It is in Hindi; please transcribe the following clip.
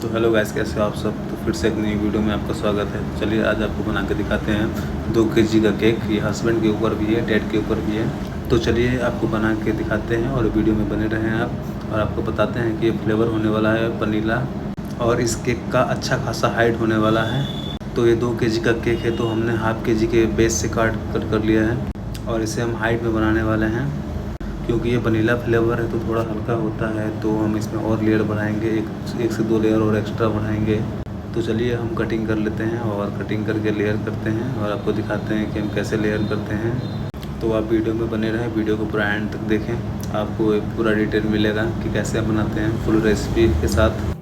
तो हेलो गाइस, कैसे हो आप सब। तो फिर से एक नई वीडियो में आपका स्वागत है। चलिए आज आपको बना के दिखाते हैं 2 केजी का केक। ये हस्बैंड के ऊपर भी है, डैड के ऊपर भी है। तो चलिए आपको बना के दिखाते हैं और वीडियो में बने रहें आप। और आपको बताते हैं कि ये फ्लेवर होने वाला है वनीला, और इस केक का अच्छा खासा हाइट होने वाला है। तो ये 2 केजी का केक है, तो हमने हाफ केजी के बेस से काट कर लिया है और इसे हम हाइट में बनाने वाले हैं। क्योंकि ये वनीला फ्लेवर है तो थोड़ा हल्का होता है, तो हम इसमें और लेयर बढ़ाएंगे, एक से 2 लेयर और एक्स्ट्रा बढ़ाएंगे। तो चलिए हम कटिंग कर लेते हैं और कटिंग करके लेयर करते हैं और आपको दिखाते हैं कि हम कैसे लेयर करते हैं। तो आप वीडियो में बने रहें, वीडियो को पूरा एंड तक देखें, आपको पूरा डिटेल मिलेगा कि कैसे हम बनाते हैं फुल रेसिपी के साथ।